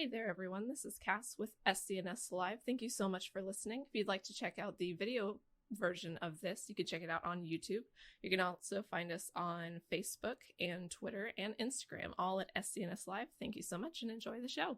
Hey there, everyone. This is Cass with SCNS Live. Thank you so much for listening. If you'd like to check out the video version of this, you can check it out on YouTube. You can also find us on Facebook and Twitter and Instagram, all at SCNS Live. Thank you so much and enjoy the show.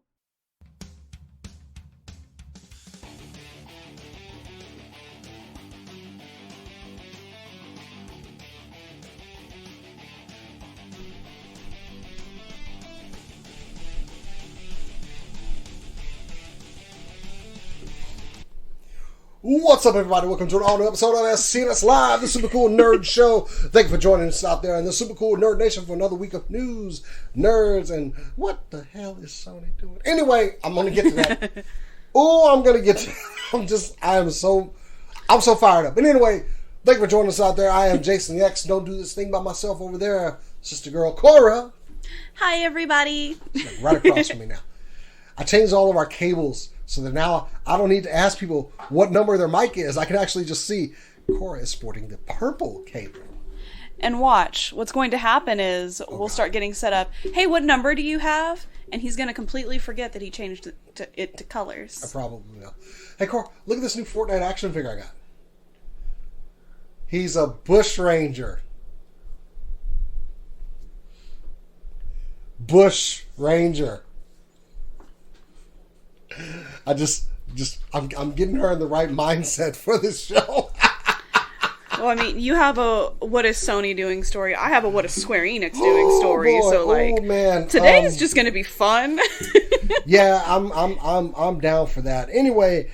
What's up, everybody? Welcome to an all-new episode of SCNS Live, the Super Cool Nerd Show. Thank you for joining us out there in the Super Cool Nerd Nation for another week of news, nerds, and what the hell is Sony doing? Anyway, I'm going to get to that. I'm so fired up. But anyway, thank you for joining us out there. I am Jason the X. Don't do this thing by myself over there. Sister girl, Cora. Hi, everybody. She's right across from me now. I changed all of our cables so that now I don't need to ask people what number their mic is. I can actually just see Cora is sporting the purple cable. And watch. What's going to happen is we'll start getting set up. Hey, what number do you have? And he's going to completely forget that he changed it to colors. I probably will. Hey, Cora, look at this new Fortnite action figure I got. He's a Bush Ranger. Bush Ranger. I'm getting her in the right mindset for this show. Well, I mean, you have a what is Sony doing story. I have a what is Square Enix doing story. Boy. So like, man. Today is just going to be fun. Yeah, I'm down for that. Anyway,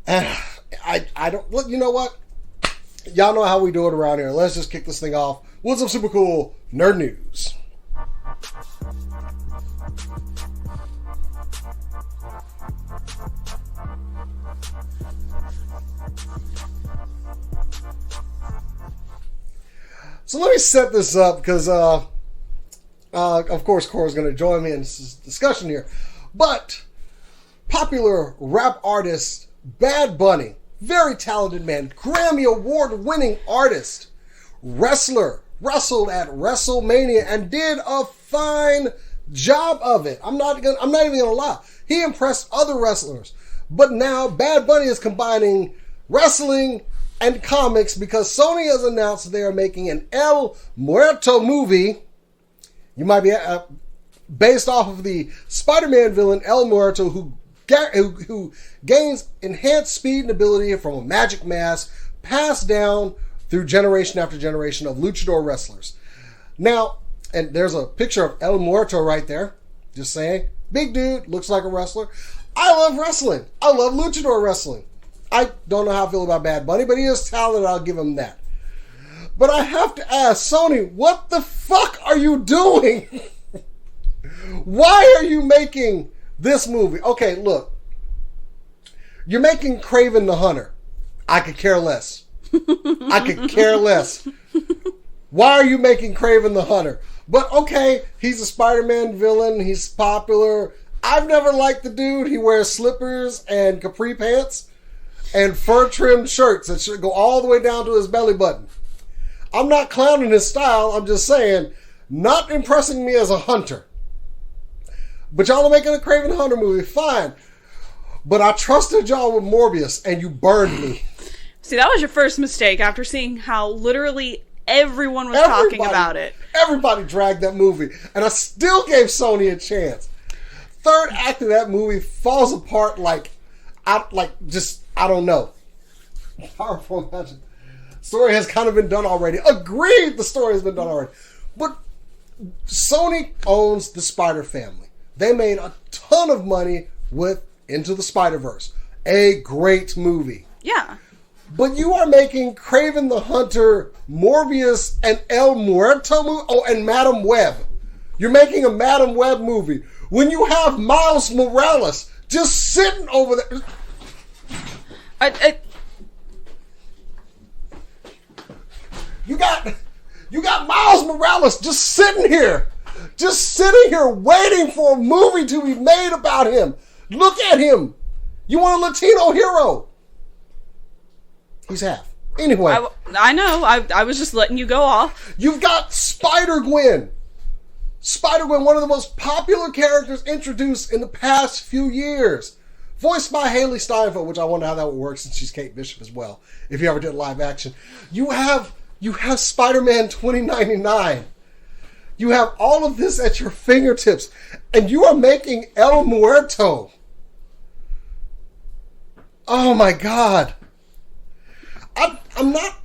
I don't. Well, you know what? Y'all know how we do it around here. Let's just kick this thing off with some super cool nerd news. So let me set this up because, of course, Cora's going to join me in this discussion here. But popular rap artist Bad Bunny, very talented man, Grammy Award-winning artist, wrestler, wrestled at WrestleMania and did a fine job of it. I'm not even going to lie. He impressed other wrestlers. But now Bad Bunny is combining wrestling and comics because Sony has announced they are making an El Muerto movie. You might be based off of the Spider-Man villain El Muerto, who gains enhanced speed and ability from a magic mask passed down through generation after generation of luchador wrestlers. Now, and there's a picture of El Muerto right there. Just saying, big dude, looks like a wrestler. I love wrestling. I love luchador wrestling. I don't know how I feel about Bad Bunny, but he is talented. I'll give him that. But I have to ask, Sony, what the fuck are you doing? Why are you making this movie? Okay, look. You're making Kraven the Hunter. I could care less. I could care less. Why are you making Kraven the Hunter? But okay, he's a Spider-Man villain. He's popular. I've never liked the dude. He wears slippers and capri pants and fur-trimmed shirts that should go all the way down to his belly button. I'm not clowning his style. I'm just saying, not impressing me as a hunter. But y'all are making a Kraven Hunter movie. Fine. But I trusted y'all with Morbius, and you burned me. See, that was your first mistake after seeing how literally everyone was talking about it. Everybody dragged that movie, and I still gave Sony a chance. Third act of that movie falls apart I don't know. Powerful magic. Story has kind of been done already. Agreed, the story has been done already. But Sony owns the Spider family. They made a ton of money with Into the Spider-Verse. A great movie. Yeah. But you are making Kraven the Hunter, Morbius, and El Muerto movie? Oh, and Madam Web. You're making a Madam Web movie when you have Miles Morales just sitting over there. You got Miles Morales just sitting here waiting for a movie to be made about him. Look at him. You want a Latino hero? He's half. Anyway. I know. I was just letting you go off. You've got Spider-Gwen. Spider-Man, one of the most popular characters introduced in the past few years. Voiced by Haley Steinfeld, which I wonder how that would work since she's Kate Bishop as well, if you ever did live action. You have Spider-Man 2099. You have all of this at your fingertips, and you are making El Muerto. Oh my God.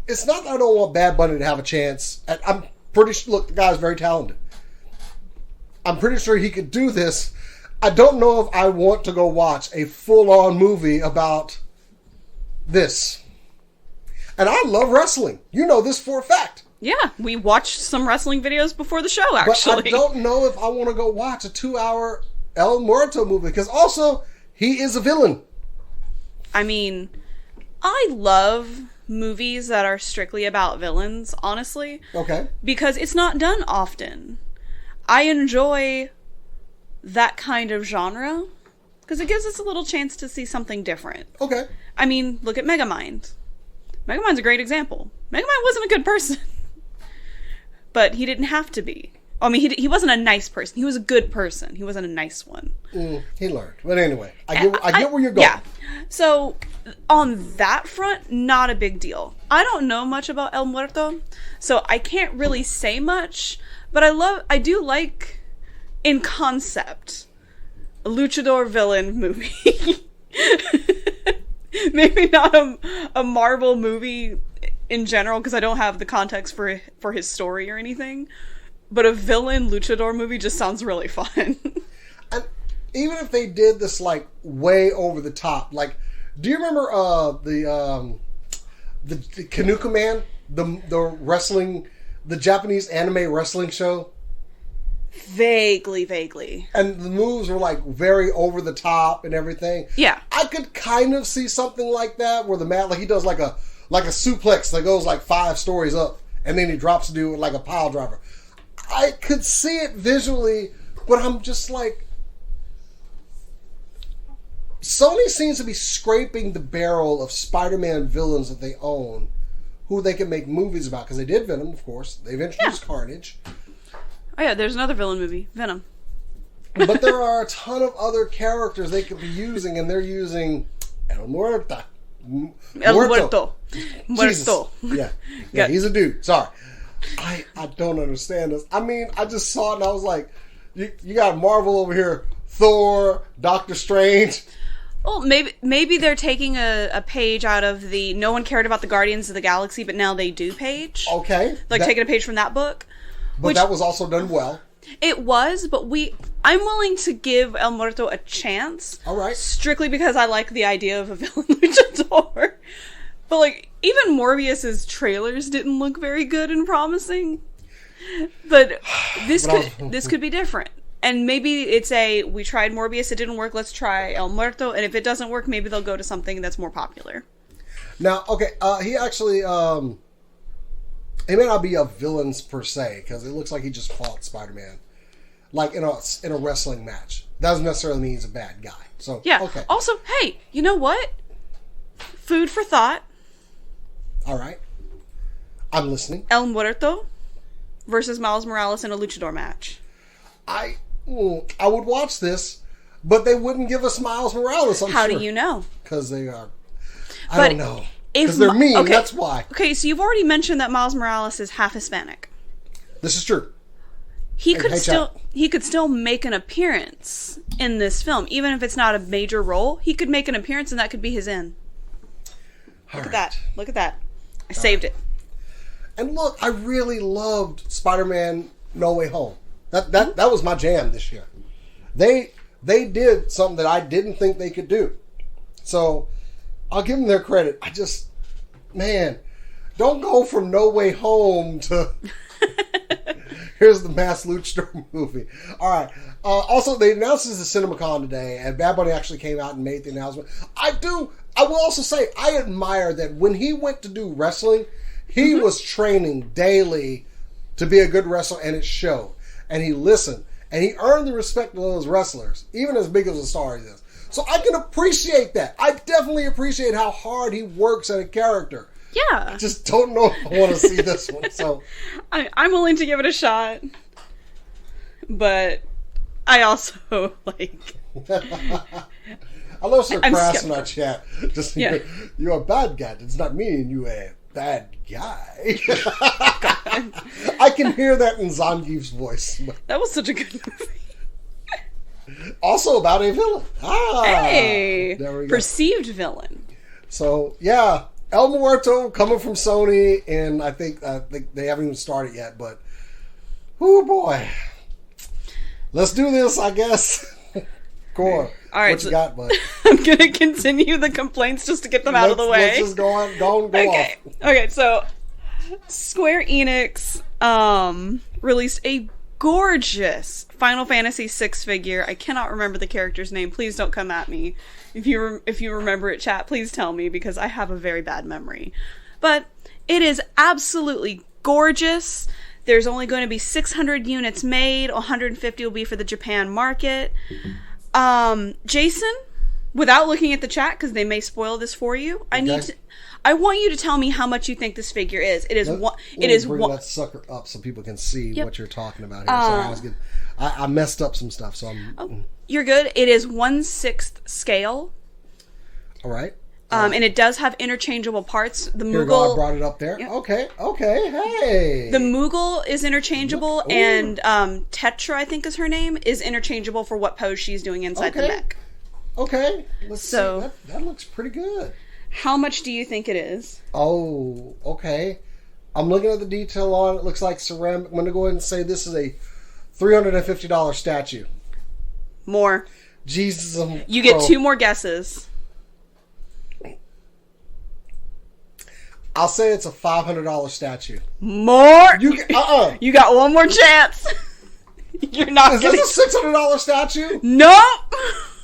It's not that I don't want Bad Bunny to have a chance. I'm pretty sure, look, the guy's very talented. I'm pretty sure he could do this. I don't know if I want to go watch a full-on movie about this. And I love wrestling. You know this for a fact. Yeah, we watched some wrestling videos before the show, actually. But I don't know if I want to go watch a 2-hour El Muerto movie, because also, he is a villain. I mean, I love movies that are strictly about villains, honestly. Okay. Because it's not done often. I enjoy that kind of genre because it gives us a little chance to see something different. Okay. I mean, look at Megamind. Megamind's a great example. Megamind wasn't a good person. But he didn't have to be. I mean, he wasn't a nice person. He was a good person. He wasn't a nice one. He learned. But anyway, I get where you're going. Yeah. So, on that front, not a big deal. I don't know much about El Muerto, so I can't really say much. But I do like, in concept, a luchador villain movie. Maybe not a Marvel movie in general, because I don't have the context for his story or anything. But a villain luchador movie just sounds really fun. And even if they did this, like, way over the top, like, do you remember the Kanuka Man? The wrestling, the Japanese anime wrestling show? Vaguely. And the moves were, like, very over the top and everything. Yeah. I could kind of see something like that, where the man, like, he does like a suplex that goes, like, 5 stories up, and then he drops to do, like, a pile driver. I could see it visually, but I'm just like, Sony seems to be scraping the barrel of Spider-Man villains that they own, who they can make movies about, because they did Venom, of course. They've introduced Carnage. Oh yeah, there's another villain movie, Venom. But there are a ton of other characters they could be using, and they're using El Muerto. El Muerto. Muerto. Yeah, he's a dude. Sorry. I don't understand this. I mean, I just saw it and I was like, you got Marvel over here, Thor, Doctor Strange. Well, maybe they're taking a page out of the no one cared about the Guardians of the Galaxy, but now they do page. Okay. Like taking a page from that book. But that was also done well. It was, but I'm willing to give El Muerto a chance. All right. Strictly because I like the idea of a villain luchador. But, like, even Morbius's trailers didn't look very good and promising. But this could be different. And maybe it's we tried Morbius, it didn't work, let's try El Muerto. And if it doesn't work, maybe they'll go to something that's more popular. Now, okay, he actually, he may not be a villain per se, because it looks like he just fought Spider-Man. Like, in a wrestling match. That doesn't necessarily mean he's a bad guy. So, yeah. Okay. Also, hey, you know what? Food for thought. All right. I'm listening. El Muerto versus Miles Morales in a luchador match. I would watch this, but they wouldn't give us Miles Morales, I'm How sure. do you know? Because they are... I don't know. Because If they're mean, okay, that's why. Okay, so you've already mentioned that Miles Morales is half Hispanic. This is true. He could still make an appearance in this film, even if it's not a major role. He could make an appearance, and that could be his in. Look at that! Look at that! I saved it. And look, I really loved Spider-Man: No Way Home. That was my jam this year. They did something that I didn't think they could do. So I'll give them their credit. I just, man, don't go from No Way Home to here's the Mass Luchador movie. All right. Also, they announced this at CinemaCon today, and Bad Bunny actually came out and made the announcement. I will also say, I admire that when he went to do wrestling, he was training daily to be a good wrestler, and it showed. And he listened, and he earned the respect of those wrestlers, even as big as a star he is. So I can appreciate that. I definitely appreciate how hard he works at a character. Yeah. I just don't know if I want to see this one. So I'm willing to give it a shot. but I also, like... I love Sir Crass in our chat. Just, Yeah. you're a bad guy. Does not mean you a bad guy. I can hear that in Zangief's voice. That was such a good movie. Also about a villain. Hey! There we go. Perceived villain. So, yeah. El Muerto coming from Sony, and I think they haven't even started yet, but oh boy. Let's do this, I guess. Core. All right, what you got, bud? I'm going to continue the complaints just to get them out of the way. Let's just go off. Okay, so Square Enix released a gorgeous Final Fantasy VI figure. I cannot remember the character's name. Please don't come at me. If you remember it, chat, please tell me, because I have a very bad memory. But it is absolutely gorgeous. There's only going to be 600 units made. 150 will be for the Japan market. Jason, without looking at the chat, because they may spoil this for you, I want you to tell me how much you think this figure is. It is one. It is bring one. that sucker up so people can see Yep. what you're talking about here. Sorry, I messed up some stuff, so I'm. Oh, you're good. It is 1/6 scale. All right. And it does have interchangeable parts. The Here we go. I Moogle. brought it up there. Yep. Okay. Hey. The Moogle is interchangeable, Ooh. and Tetra, I think is her name, is interchangeable for what pose she's doing inside the mech. Okay. Let's So- see. That looks pretty good. How much do you think it is? Oh, okay. I'm looking at the detail on it. It looks like ceramic. I'm going to go ahead and say this is a $350 statue. More. Jesus. You get 2 more guesses. I'll say it's a $500 statue. More. You You got one more chance. You're not Is getting. this a $600 statue? Nope.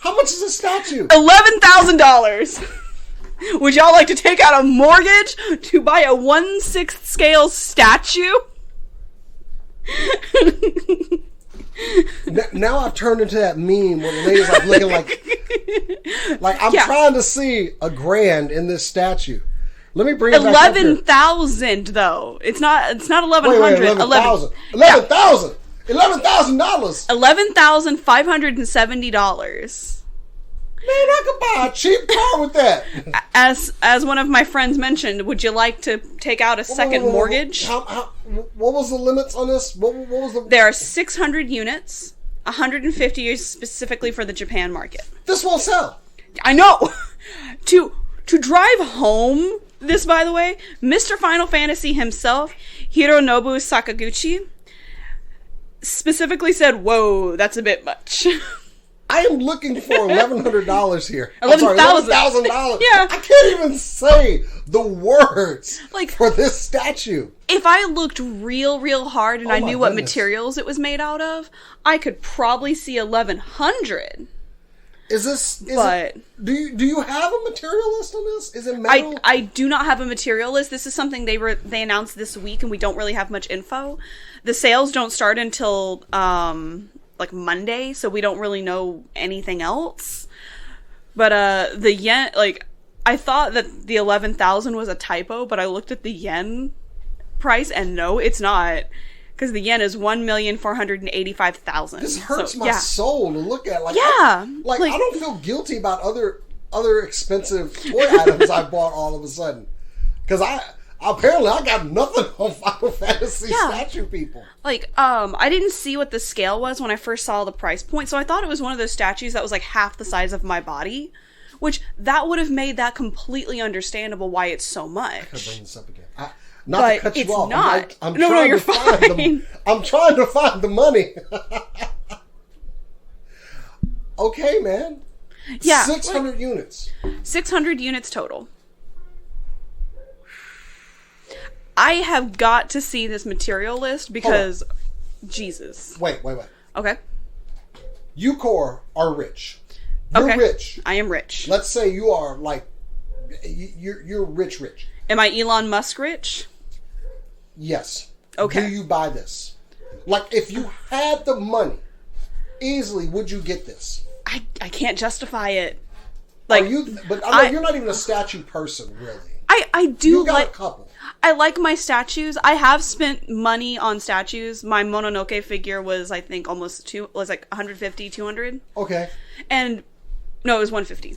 How much is a statue? $11,000. Would y'all like to take out a mortgage to buy a 1/6 scale statue? Now I've turned into that meme where the lady's like looking like I'm trying to see $1,000 in this statue. Let me bring it back up here. 11,000 though. It's not 1,100. Wait, 11,000. $11,000. $11,000. $11,570. Man, I could buy a cheap car with that. As one of my friends mentioned, would you like to take out a second mortgage? What was the limits on this? What was the? There are 600 units. 150 is specifically for the Japan market. This won't sell. I know. To drive home this, by the way, Mr. Final Fantasy himself, Hironobu Sakaguchi, specifically said, "Whoa, that's a bit much." I am looking for $1,100 here. $11,000. Yeah. I can't even say the words Like, for this statue. if I looked real hard and I my knew what goodness. materials it was made out of, I could probably see 1,100. Is this? But Do you have a material list on this? Is it metal? I do not have a material list. This is something they announced this week, and we don't really have much info. The sales don't start until like Monday, so we don't really know anything else. But the yen, like, I thought that the 11,000 was a typo, but I looked at the yen price, and no, it's not, because the yen is 1,485,000. This hurts my soul to look at. Like, Yeah, I don't feel guilty about other expensive toy items I bought all of a sudden, because I got nothing on Final Fantasy statue people. Like, I didn't see what the scale was when I first saw the price point, so I thought it was one of those statues that was like half the size of my body, which that would have made that completely understandable why it's so much. I could bring this up again. But to cut you it's off. not. I'm No, trying you're to find fine. I'm trying to find the money. Okay, man. Yeah. 600 units. 600 units total. I have got to see this material list because, Jesus. Wait. Okay. You core are rich. You're rich. I am rich. Let's say you are like, you're rich. Am I Elon Musk rich? Yes. Okay. Do you buy this? Like, if you had the money, easily, would you get this? I can't justify it. Like, But I know you're not even a statue person, really. I do You got like a couple. I like my statues. I have spent money on statues. My Mononoke figure was, I think, was like 150, 200. Okay. And no, it was 150.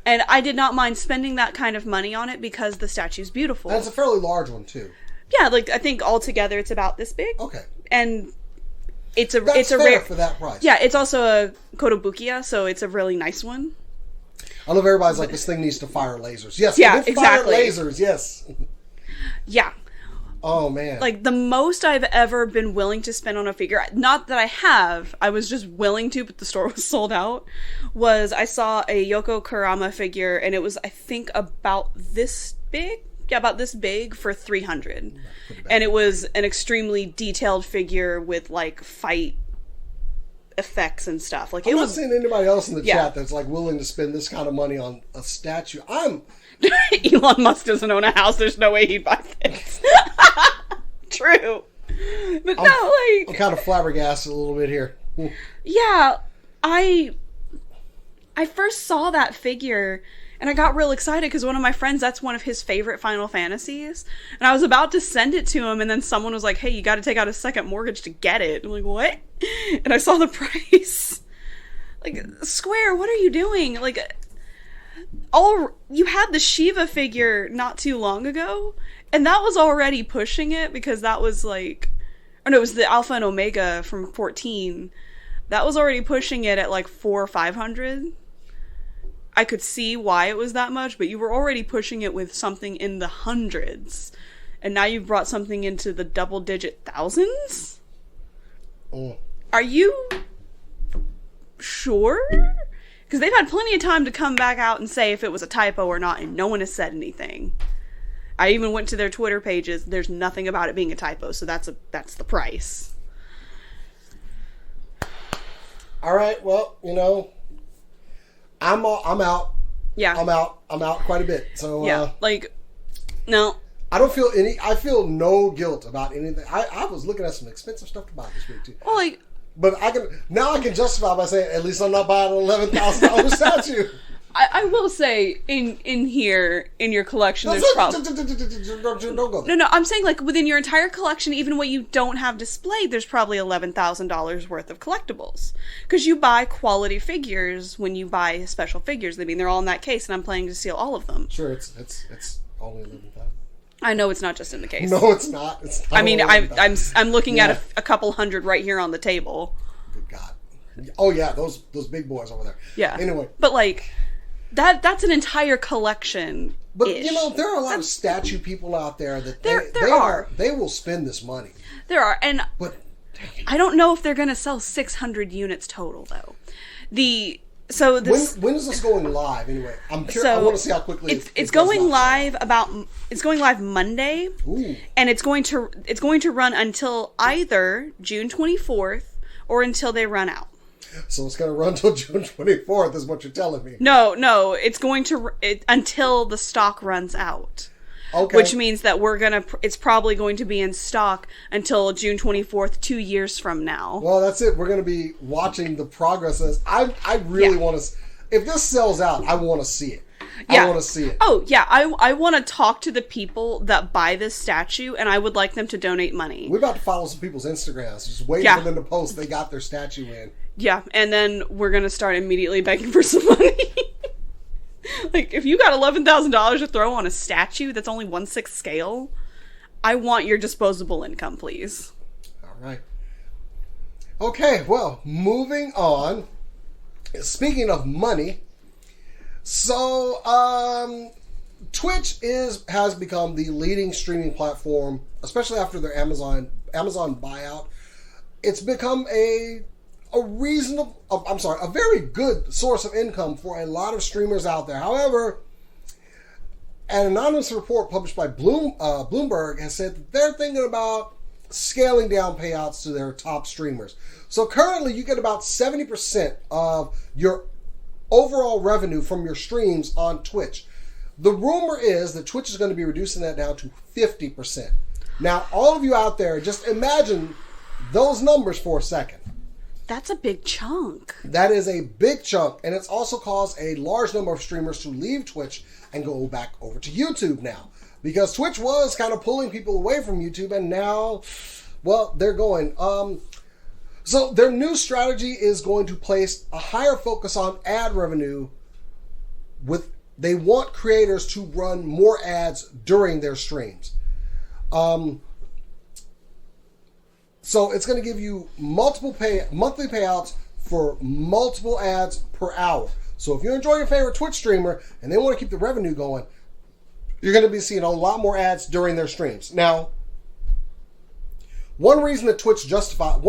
And I did not mind spending that kind of money on it because the statue's beautiful. And it's a fairly large one too. Yeah, like I think altogether it's about this big. Okay. And it's a fair rare for that price. Yeah, it's also a Kotobukiya, so it's a really nice one. I love everybody's like, this thing needs to fire lasers. Yes, yeah, it exactly. Fire lasers, yes. Yeah. Oh, man. Like, the most I've ever been willing to spend on a figure, not that I have, I was just willing to, but the store was sold out, was I saw a Yoko Kurama figure, and it was, I think, about this big? Yeah, about this big for $300. And it was an extremely detailed figure with, like, fight effects and stuff. Like, I'm not seeing anybody else in the chat that's, like, willing to spend this kind of money on a statue. Elon Musk doesn't own a house. There's no way he'd buy this. True. But I'm kind of flabbergasted a little bit here. Yeah, I first saw that figure, and I got real excited because one of my friends, that's one of his favorite Final Fantasies. And I was about to send it to him, and then someone was like, hey, you got to take out a second mortgage to get it. I'm like, what? And I saw the price. Like, Square, what are you doing? Like, you had the Shiva figure not too long ago, and that was already pushing it because that was like, or no, it was the Alpha and Omega from 14. That was already pushing it at like 400 or 500. I could see why it was that much, but you were already pushing it with something in the hundreds, and now you've brought something into the double-digit thousands? Oh. Are you sure? Because they've had plenty of time to come back out and say if it was a typo or not, and no one has said anything. I even went to their Twitter pages. There's nothing about it being a typo, so that's the price. All right, well, I'm out. Yeah. I'm out quite a bit. So yeah, no. I feel no guilt about anything. I was looking at some expensive stuff to buy this week too. Well, but I can justify by saying at least I'm not buying an $11,000 statue. I will say in your collection there's probably don't go there. No, I'm saying like within your entire collection, even what you don't have displayed, there's probably $11,000 worth of collectibles. Because you buy quality figures when you buy special figures. I mean, they're all in that case, and I'm planning to steal all of them. Sure, it's only 11,000. I know it's not just in the case. No, it's not. I mean, I'm looking at a couple hundred right here on the table. Good God. Oh yeah, those big boys over there. Yeah. Anyway, but like that's an entire collection. But there are a lot of statue people out there that they will spend this money. There are, and but I don't know if they're going to sell 600 units total though. When is this going live anyway? I'm curious. I want to see how quickly it's going live. It's going live Monday. Ooh. And it's going to run until either June 24th or until they run out. So it's going to run until June 24th, is what you're telling me. No, it's going to until the stock runs out. Okay. Which means that it's probably going to be in stock until June 24th, 2 years from now. Well, that's it. We're going to be watching the progress. I really want to. If this sells out, I want to see it. Yeah. I want to see it. Oh, yeah. I want to talk to the people that buy this statue, and I would like them to donate money. We're about to follow some people's Instagrams. Just waiting for them to post they got their statue in. Yeah, and then we're going to start immediately begging for some money. Like, if you got $11,000 to throw on a statue that's only 1/6 scale, I want your disposable income, please. All right. Okay, well, moving on. Speaking of money, so Twitch has become the leading streaming platform, especially after their Amazon buyout. It's become a very good source of income for a lot of streamers out there. However, an anonymous report published by Bloomberg has said that they're thinking about scaling down payouts to their top streamers. So currently you get about 70% of your overall revenue from your streams on Twitch. The rumor is that Twitch is going to be reducing that down to 50%. Now, all of you out there, just imagine those numbers for a second. That's a big chunk. That is a big chunk, and it's also caused a large number of streamers to leave Twitch and go back over to YouTube now. because Twitch was kind of pulling people away from YouTube, and now, well, they're going. So their new strategy is going to place a higher focus on ad revenue. They want creators to run more ads during their streams. So it's going to give you multiple monthly payouts for multiple ads per hour. So if you enjoy your favorite Twitch streamer and they want to keep the revenue going, you're going to be seeing a lot more ads during their streams. Now, one way that Twitch justifies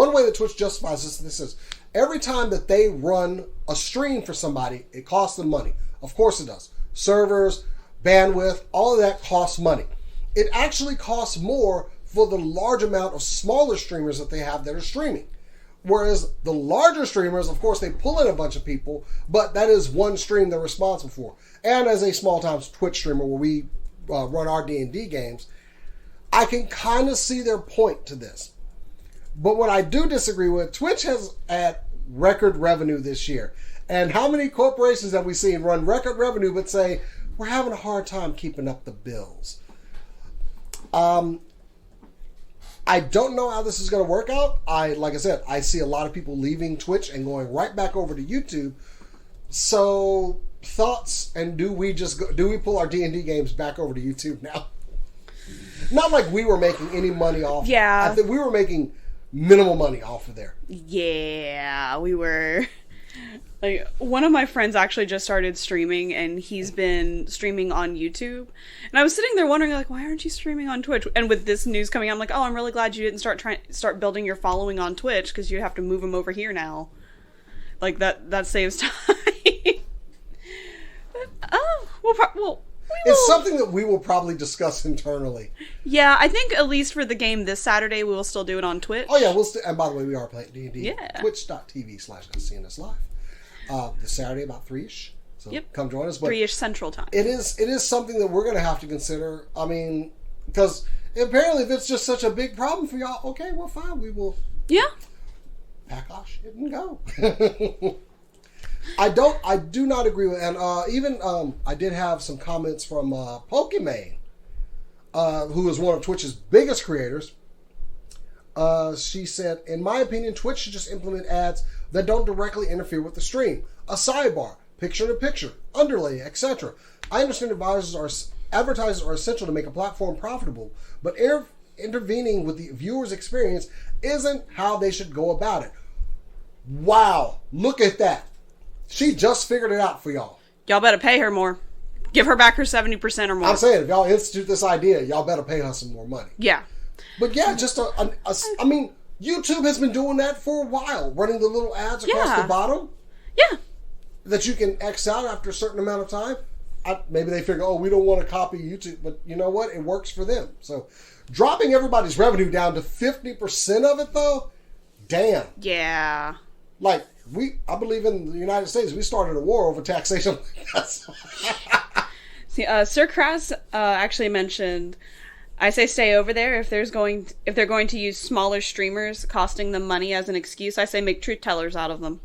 this is every time that they run a stream for somebody, it costs them money. Of course it does. Servers, bandwidth, all of that costs money. It actually costs more for the large amount of smaller streamers that they have that are streaming. Whereas the larger streamers, of course, they pull in a bunch of people, but that is one stream they're responsible for. And as a small-time Twitch streamer where we run our D&D games, I can kind of see their point to this. But what I do disagree with, Twitch has had record revenue this year. And how many corporations have we seen run record revenue but say, we're having a hard time keeping up the bills? I don't know how this is going to work out. Like I said, I see a lot of people leaving Twitch and going right back over to YouTube. So, thoughts, and do we pull our D&D games back over to YouTube now? Not like we were making any money off. Yeah. I think we were making minimal money off of there. Yeah, we were. Like, one of my friends actually just started streaming, and he's been streaming on YouTube. And I was sitting there wondering, like, why aren't you streaming on Twitch? And with this news coming out, I'm like, oh, I'm really glad you didn't start building your following on Twitch, because you have to move them over here now. Like, that saves time. It's something that we will probably discuss internally. Yeah, I think at least for the game this Saturday, we will still do it on Twitch. Oh, yeah, and by the way, we are playing D&D. Yeah. Twitch.tv/SCNS Live. This Saturday about 3-ish. So come join us. But 3-ish Central Time. It is something that we're going to have to consider. I mean, because apparently if it's just such a big problem for y'all, okay, well, fine. We will pack our shit and go. I do not agree with, and even I did have some comments from Pokimane, who is one of Twitch's biggest creators. She said, in my opinion, Twitch should just implement ads that don't directly interfere with the stream. A sidebar, picture-in-picture, underlay, etc. I understand advertisers are essential to make a platform profitable, but intervening with the viewer's experience isn't how they should go about it. Wow, look at that. She just figured it out for y'all. Y'all better pay her more. Give her back her 70% or more. I'm saying, if y'all institute this idea, y'all better pay her some more money. Yeah. But yeah, just I mean, YouTube has been doing that for a while, running the little ads across the bottom. Yeah. That you can X out after a certain amount of time. Maybe they figure, we don't want to copy YouTube, but you know what? It works for them. So, dropping everybody's revenue down to 50% of it, though, damn. Yeah. Like, I believe in the United States, we started a war over taxation. See, Sir Kras actually mentioned, I say stay over there if they're going to use smaller streamers costing them money as an excuse. I say make truth tellers out of them.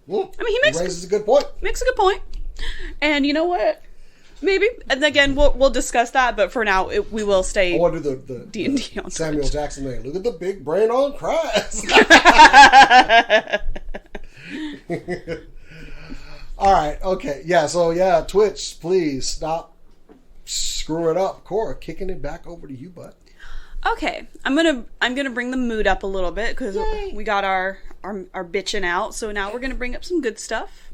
I mean, he raises a good point. Makes a good point. And you know what? Maybe, and again, we'll discuss that. But for now, we will stay. I want to do the D&D on Samuel Twitch. Jackson thing. Look at the big brain on Kras. All right. Okay. Yeah. So yeah, Twitch, please stop screwing up. Cora, kicking it back over to you, bud. Okay, I'm gonna bring the mood up a little bit because we got our bitching out. So now we're gonna bring up some good stuff.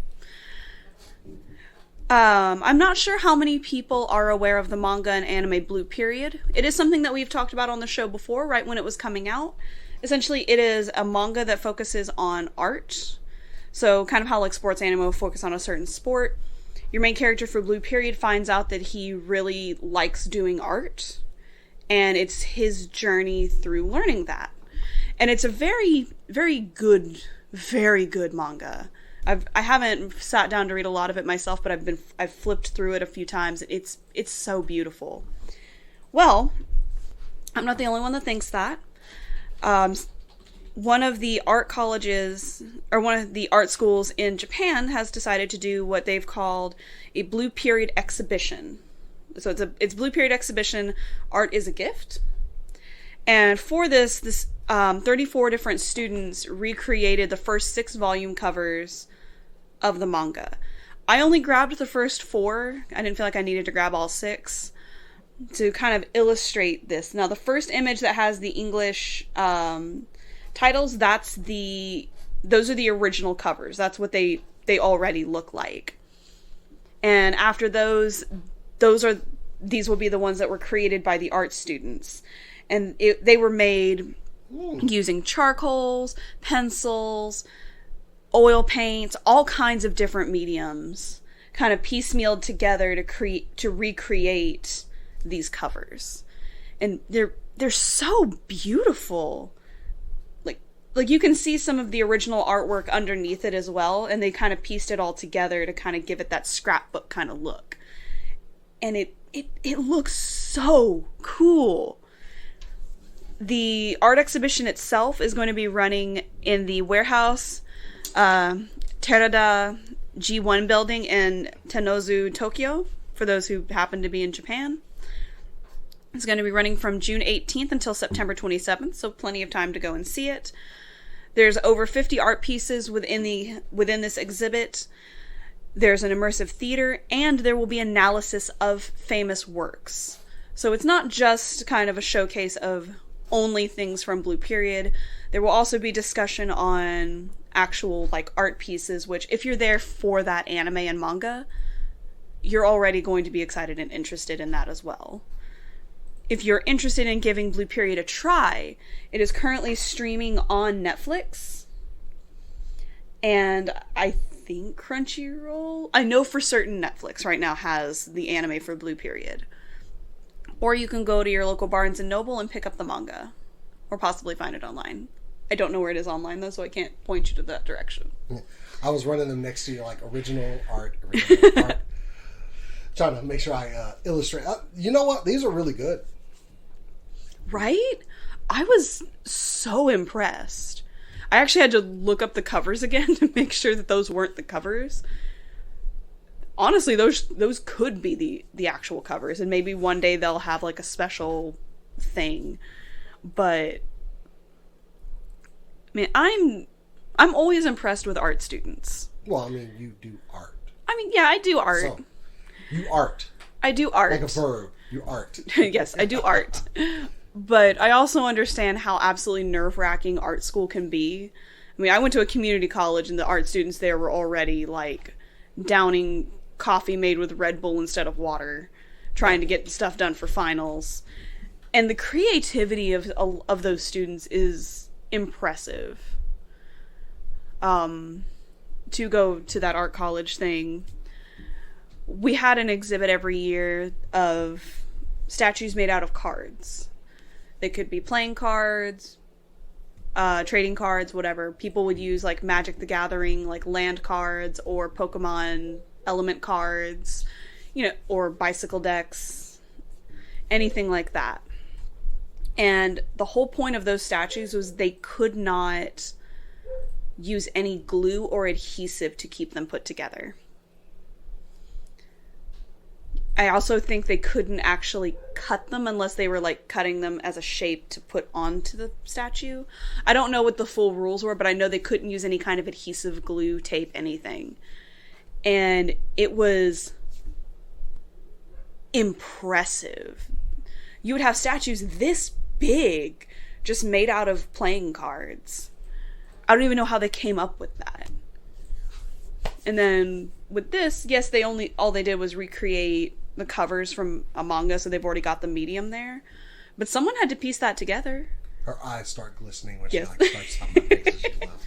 I'm not sure how many people are aware of the manga and anime Blue Period. It is something that we've talked about on the show before, right when it was coming out. Essentially, it is a manga that focuses on art. So kind of how like sports anime will focus on a certain sport. Your main character for Blue Period finds out that he really likes doing art. And it's his journey through learning that. And it's a very, very good manga. I haven't sat down to read a lot of it myself, but I've flipped through it a few times. It's so beautiful. Well, I'm not the only one that thinks that. One of the art colleges, or one of the art schools in Japan has decided to do what they've called a Blue Period exhibition. So it's Blue Period exhibition, Art is a Gift. And for this 34 different students recreated the first 6 volume covers of the manga. I only grabbed the first 4. I didn't feel like I needed to grab all 6 to kind of illustrate this. Now, the first image that has the English titles, those are the original covers. That's what they already look like. And after these will be the ones that were created by the art students. And they were made using charcoals, pencils, oil paints, all kinds of different mediums, kind of piecemealed together to recreate these covers. And they're so beautiful. Like you can see some of the original artwork underneath it as well, and they kind of pieced it all together to kind of give it that scrapbook kind of look. And it looks so cool. The art exhibition itself is going to be running in the warehouse Terada G1 building in Tennozu, Tokyo, for those who happen to be in Japan. It's going to be running from June 18th until September 27th, so plenty of time to go and see it. There's over 50 art pieces within this exhibit. There's an immersive theater, and there will be analysis of famous works. So it's not just kind of a showcase of only things from Blue Period. There will also be discussion on actual art pieces, which if you're there for that anime and manga, you're already going to be excited and interested in that as well. If you're interested in giving Blue Period a try, it is currently streaming on Netflix. And I think Crunchyroll, I know for certain Netflix right now has the anime for Blue Period. Or you can go to your local Barnes & Noble and pick up the manga. Or possibly find it online. I don't know where it is online, though, so I can't point you to that direction. I was running them next to you, original art. Trying to make sure I illustrate. You know what? These are really good. Right? I was so impressed. I actually had to look up the covers again to make sure that those weren't the covers. Honestly, those could be the actual covers, and maybe one day they'll have a special thing. But I mean, I'm always impressed with art students. Well, I mean, you do art. I mean, yeah, I do art. So, you art. I do art. Like a verb. You art. Yes, I do art. But I also understand how absolutely nerve-wracking art school can be. I mean, I went to a community college, and the art students there were already, downing coffee made with Red Bull instead of water, trying to get stuff done for finals. And the creativity of those students is impressive. To go to that art college thing, we had an exhibit every year of statues made out of cards. They could be playing cards, trading cards, whatever. People would use Magic the Gathering, land cards, or Pokemon element cards, or bicycle decks, anything like that. And the whole point of those statues was they could not use any glue or adhesive to keep them put together. I also think they couldn't actually cut them unless they were cutting them as a shape to put onto the statue. I don't know what the full rules were, but I know they couldn't use any kind of adhesive, glue, tape, anything. And it was impressive. You would have statues this big just made out of playing cards. I don't even know how they came up with that. And then with this, yes, all they did was recreate the covers from a manga, so they've already got the medium there. But someone had to piece that together. Her eyes start glistening when yes. she starts talking about things as she laughs.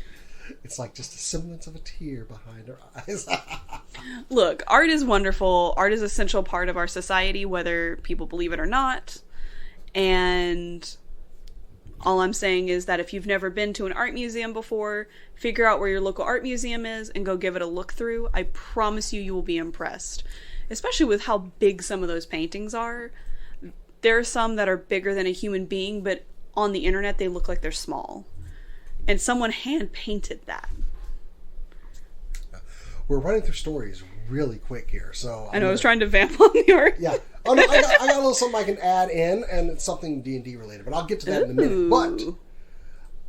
It's just a semblance of a tear behind her eyes. Look, art is wonderful. Art is an essential part of our society, whether people believe it or not. And all I'm saying is that if you've never been to an art museum before, figure out where your local art museum is and go give it a look through. I promise you will be impressed. Especially with how big some of those paintings are. There are some that are bigger than a human being, but on the internet they look like they're small. And someone hand-painted that. We're running through stories really quick here. So I know I was trying to vamp on the art. Yeah. Oh no, I got a little something I can add in, and it's something D&D related, but I'll get to that in a minute. But,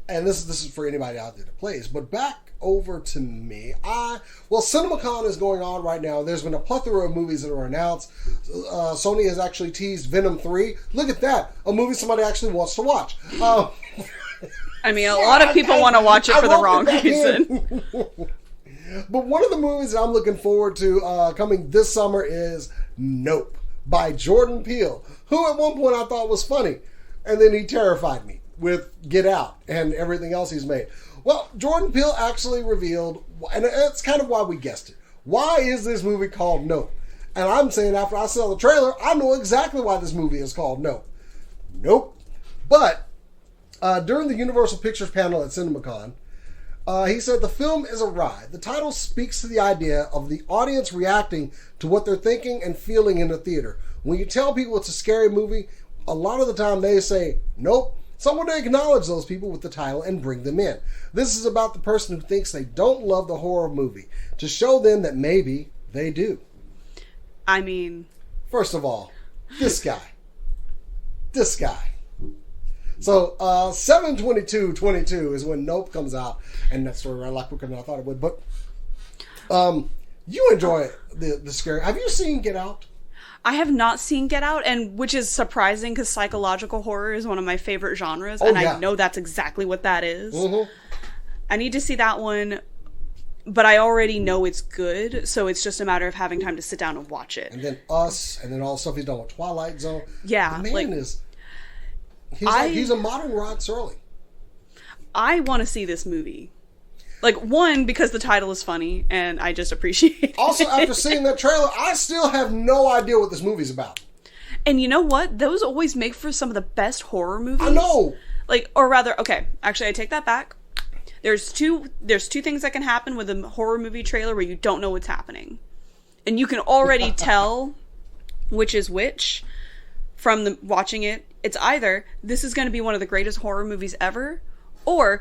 and this is for anybody out there that plays, but back over to me. CinemaCon is going on right now. There's been a plethora of movies that are announced. Sony has actually teased Venom 3. Look at that. A movie somebody actually wants to watch. I mean, a lot of people want to watch it for the wrong reason. But one of the movies that I'm looking forward to coming this summer is Nope by Jordan Peele, who at one point I thought was funny, and then he terrified me with Get Out and everything else he's made. Well, Jordan Peele actually revealed, and it's kind of why we guessed it. Why is this movie called Nope? And I'm saying after I saw the trailer, I know exactly why this movie is called Nope. Nope. But during the Universal Pictures panel at CinemaCon, he said the film is a ride. The title speaks to the idea of the audience reacting to what they're thinking and feeling in the theater. When you tell people it's a scary movie, a lot of the time they say, nope. So I want to acknowledge those people with the title and bring them in. This is about the person who thinks they don't love the horror movie, to show them that maybe they do. I mean... First of all, this guy. So, 7/22/22 is when Nope comes out, and that story ran a lot quicker than I thought it would. But you enjoy the scary. Have you seen Get Out? I have not seen Get Out, and which is surprising because psychological horror is one of my favorite genres, and I know that's exactly what that is. Mm-hmm. I need to see that one, but I already know it's good, so it's just a matter of having time to sit down and watch it. And then Us, and then all the stuff he's done with Twilight Zone. Yeah, the man is... He's a modern Rod Serling. I want to see this movie. Like, one, because the title is funny, and I just appreciate it. Also, after seeing that trailer, I still have no idea what this movie's about. And you know what? Those always make for some of the best horror movies. I know! Like, or rather, okay, actually, I take that back. There's two things that can happen with a horror movie trailer where you don't know what's happening. And you can already tell which is which from watching it. It's either, this is going to be one of the greatest horror movies ever, or,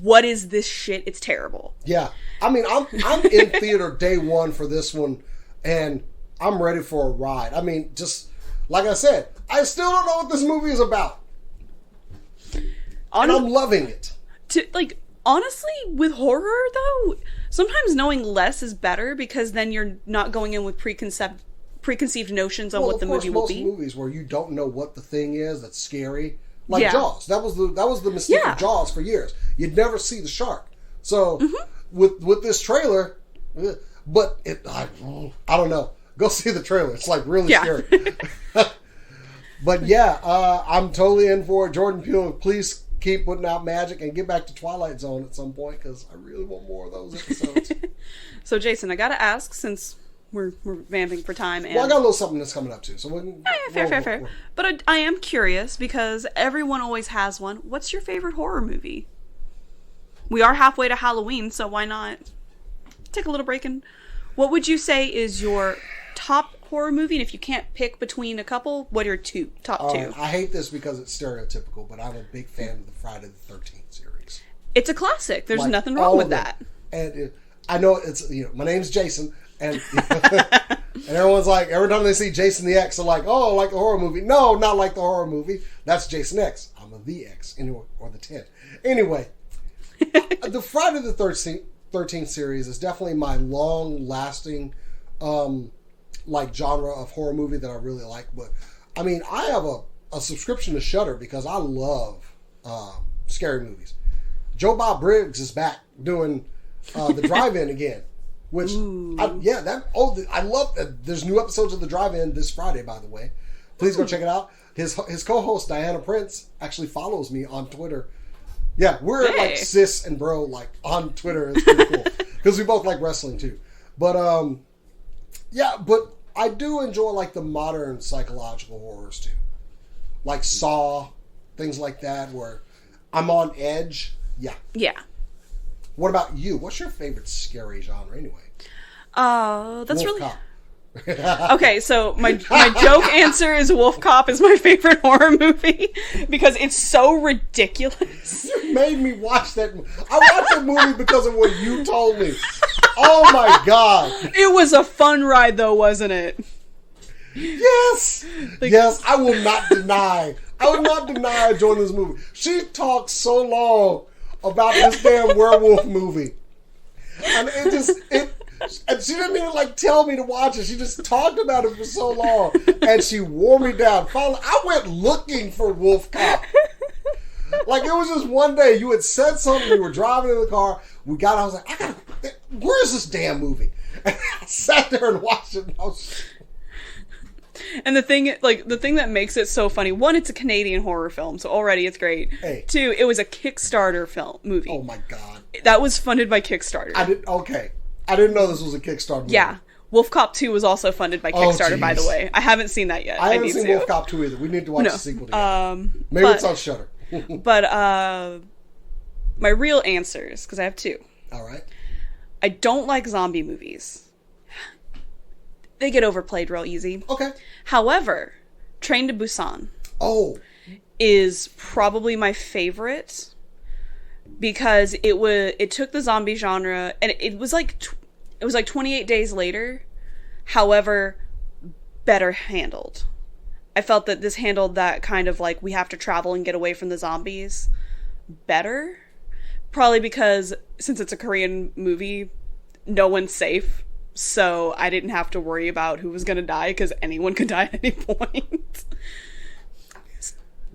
what is this shit? It's terrible. Yeah. I mean, I'm in theater day one for this one, and I'm ready for a ride. I mean, just, like I said, I still don't know what this movie is about. And I'm loving it. Honestly, with horror, though, sometimes knowing less is better, because then you're not going in with preconceived notions on what the movie will be. Most movies where you don't know what the thing is that's scary, like Jaws. That was the mistake of Jaws for years. You'd never see the shark. So with this trailer, but I don't know. Go see the trailer. It's like really scary. But I'm totally in for it. Jordan Peele, please keep putting out magic and get back to Twilight Zone at some point, because I really want more of those episodes. So Jason, I gotta ask, since we're vamping for time. And... Well, I got a little something that's coming up too. So fair. But I am curious, because everyone always has one. What's your favorite horror movie? We are halfway to Halloween, so why not take a little break? And what would you say is your top horror movie? And if you can't pick between a couple, what are your top two? I hate this because it's stereotypical, but I'm a big fan of the Friday the 13th series. It's a classic. There's nothing wrong with that. And I know it's, my name's Jason. And and everyone's like, every time they see Jason the X, they're like, oh, like the horror movie. No, not like the horror movie. That's Jason X. I'm a the X, or the 10. Anyway, the Friday the 13th series is definitely my long-lasting genre of horror movie that I really like. But, I mean, I have a subscription to Shudder because I love scary movies. Joe Bob Briggs is back doing the drive-in again. Which, I love that. There's new episodes of The Drive-In this Friday, by the way. Please go check it out. His co-host, Diana Prince, actually follows me on Twitter. Yeah, we're like sis and bro, like, on Twitter. It's pretty cool. Because we both like wrestling, too. But, but I do enjoy, like, the modern psychological horrors, too. Like Saw, things like that, where I'm on edge. Yeah. Yeah. What about you? What's your favorite scary genre anyway? That's Wolf really... Cop. Okay, so my joke answer is Wolf Cop is my favorite horror movie because it's so ridiculous. You made me watch that. I watched that movie because of what you told me. Oh my god. It was a fun ride though, wasn't it? Yes. Yes, I will not deny. I would not deny joining this movie. She talked so long about this damn werewolf movie. And and she didn't even like tell me to watch it. She just talked about it for so long. And she wore me down. Finally, I went looking for Wolf Cop. Like, it was just one day you had said something, we were driving in the car, we got out, I was like, where is this damn movie? And I sat there and watched it, and I was... And the thing that makes it so funny, one, it's a Canadian horror film, so already it's great. Hey. Two, it was a Kickstarter movie. Oh my god. That was funded by Kickstarter. I didn't know this was a Kickstarter movie. Yeah. Wolf Cop 2 was also funded by Kickstarter, by the way. I haven't seen that yet. I haven't seen Wolf Cop 2 either. We need to watch the sequel together. Maybe it's on Shudder. But my real answers, because I have two. All right. I don't like zombie movies. They get overplayed real easy. Okay. However, Train to Busan is probably my favorite because it took the zombie genre and it was like 28 Days Later. However, better handled. I felt that this handled that kind of like we have to travel and get away from the zombies better. Probably because since it's a Korean movie, no one's safe. So I didn't have to worry about who was going to die because anyone could die at any point.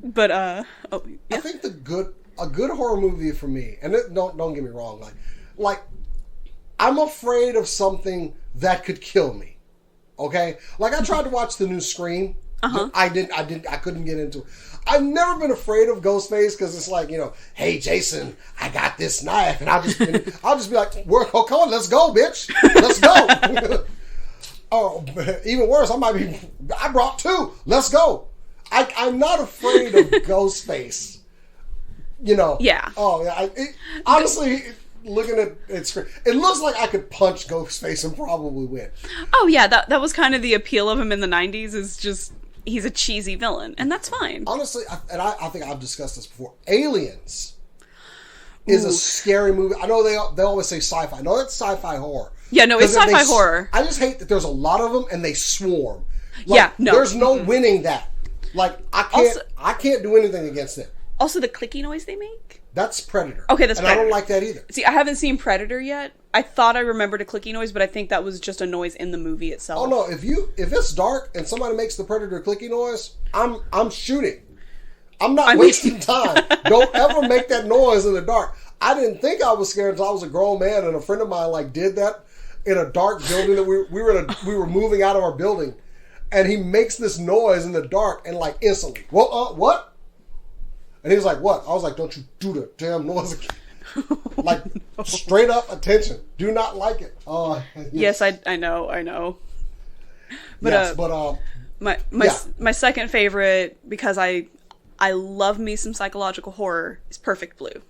But yeah. I think a good horror movie for me, and don't get me wrong, like I'm afraid of something that could kill me. Okay? Like I tried to watch the new Scream. I couldn't get into it. I've never been afraid of Ghostface because it's like, hey Jason, I got this knife, and I'll just be like, come on, let's go, bitch, let's go. Oh, even worse, I brought two, let's go. I'm not afraid of Ghostface. Yeah. Oh yeah. Honestly, looking at it, it looks like I could punch Ghostface and probably win. Oh yeah, that was kind of the appeal of him in the 90s. Is just he's a cheesy villain, and that's fine. Honestly, I think I've discussed this before. Aliens is a scary movie. I know they always say sci-fi. No, that's sci-fi horror. Yeah, no, it's sci-fi horror. I just hate that there's a lot of them and they swarm. There's no winning that. Like I can't do anything against it. Also, the clicky noise they make. That's Predator. Okay, that's Predator. I don't like that either. See, I haven't seen Predator yet. I thought I remembered a clicky noise, but I think that was just a noise in the movie itself. Oh no, if it's dark and somebody makes the Predator clicky noise, I'm shooting. I'm not wasting time. Don't ever make that noise in the dark. I didn't think I was scared until I was a grown man and a friend of mine did that in a dark building that we were moving out of our building, and he makes this noise in the dark and instantly, what? And he was like, what? I was like, don't you do the damn noise again. Straight up attention. Do not like it. Yes, I know. But, yes, my second favorite, because I love me some psychological horror, is Perfect Blue.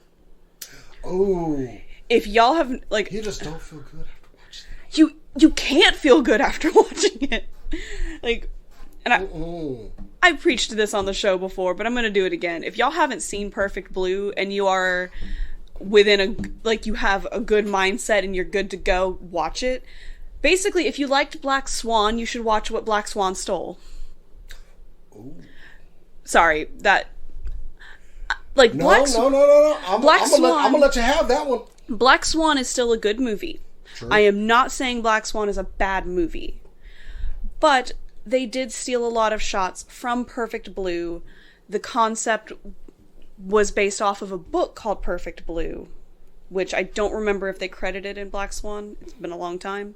Oh. If y'all have, You just don't feel good after watching it. You can't feel good after watching it. I preached this on the show before, but I'm going to do it again. If y'all haven't seen Perfect Blue and you are within you have a good mindset and you're good to go, watch it. Basically, if you liked Black Swan, you should watch What Black Swan Stole. Ooh. Sorry, that... No. I'm going to let you have that one. Black Swan is still a good movie. True. I am not saying Black Swan is a bad movie. But they did steal a lot of shots from Perfect Blue. The concept was based off of a book called Perfect Blue, which I don't remember if they credited in Black Swan. It's been a long time.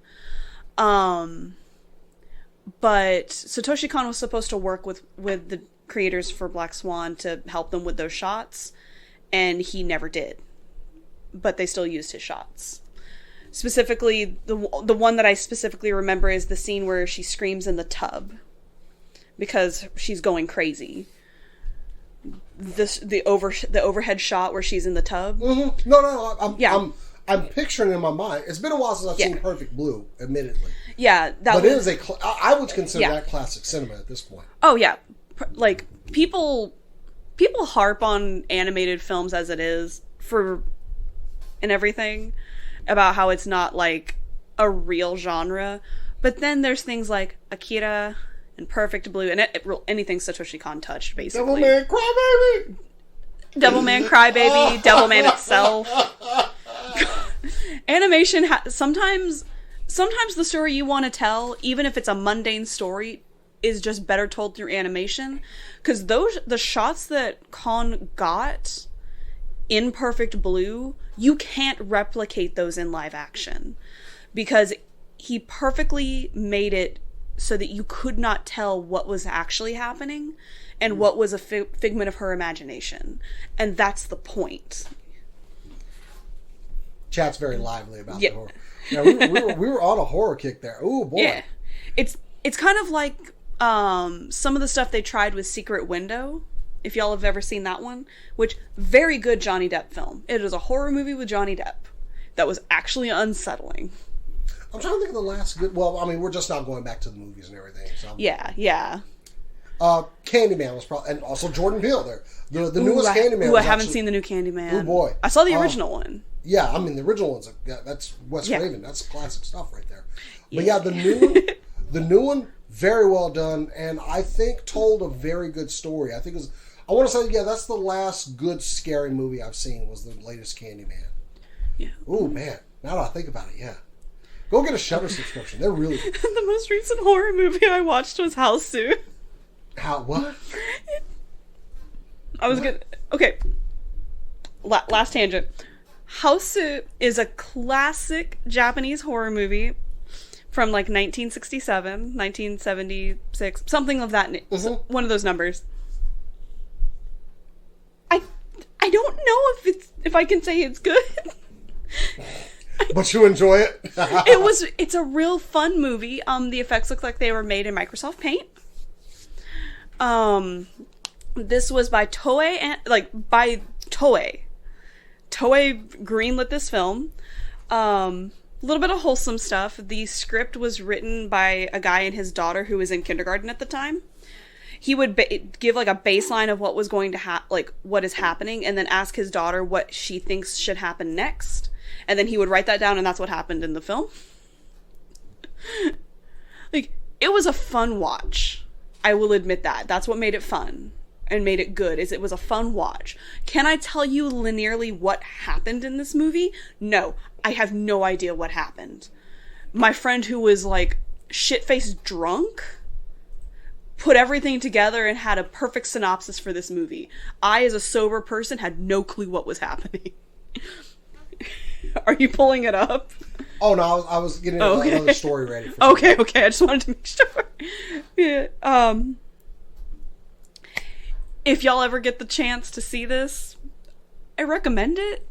But Satoshi Kon was supposed to work with the creators for Black Swan to help them with those shots, and he never did. But they still used his shots. Specifically, the one that I specifically remember is the scene where she screams in the tub because she's going crazy. The overhead shot where she's in the tub. Mm-hmm. No, I'm picturing in my mind. It's been a while since I've seen Perfect Blue, admittedly. Yeah, it is I would consider that classic cinema at this point. Oh yeah, people harp on animated films as it is and everything about how it's not a real genre. But then there's things like Akira and Perfect Blue and anything Satoshi Kon touched, basically. Devilman Crybaby! Devilman Crybaby, Devilman itself. Animation, sometimes the story you want to tell, even if it's a mundane story, is just better told through animation. Because the shots that Kon got in Perfect Blue, you can't replicate those in live action. Because he perfectly made it so that you could not tell what was actually happening and what was a figment of her imagination. And that's the point. Chat's very lively about the horror. Yeah, we were on a horror kick there. Oh boy. Yeah. It's kind of like some of the stuff they tried with Secret Window, if y'all have ever seen that one, which, very good Johnny Depp film. It is a horror movie with Johnny Depp that was actually unsettling. I'm trying to think of the last good... Well, I mean, we're just not going back to the movies and everything. So Yeah. Candyman was probably... And also Jordan Peele there. The newest Candyman I haven't seen the new Candyman. Oh, boy. I saw the original one. Yeah, I mean, the original one's... That's Wes Craven. That's classic stuff right there. But Yeah. the new one, very well done. And I think told a very good story. I think it was... I want to say, that's the last good scary movie I've seen was the latest Candyman. Yeah. Oh, man. Now that I think about it, yeah. Go get a Shudder subscription. They're really good. The most recent horror movie I watched was Hausu. What? I was good. Okay. Last tangent. Hausu is a classic Japanese horror movie from like 1967, 1976, something of that. One of those numbers. I don't know if I can say it's good. But you enjoy it? It's a real fun movie. The effects look like they were made in Microsoft Paint. This was by Toei by Toei. Toei greenlit this film. A little bit of wholesome stuff. The script was written by a guy and his daughter who was in kindergarten at the time. He would give like a baseline of what was going to what is happening, and then ask his daughter what she thinks should happen next. And then he would write that down, and that's what happened in the film. It was a fun watch. I will admit that. That's what made it fun and made it good, is it was a fun watch. Can I tell you linearly what happened in this movie? No. I have no idea what happened. My friend who was, shit-faced drunk put everything together and had a perfect synopsis for this movie. I, as a sober person, had no clue what was happening. Are you pulling it up? Oh, no, I was getting another story ready. For okay, I just wanted to make sure. Yeah. If y'all ever get the chance to see this, I recommend it.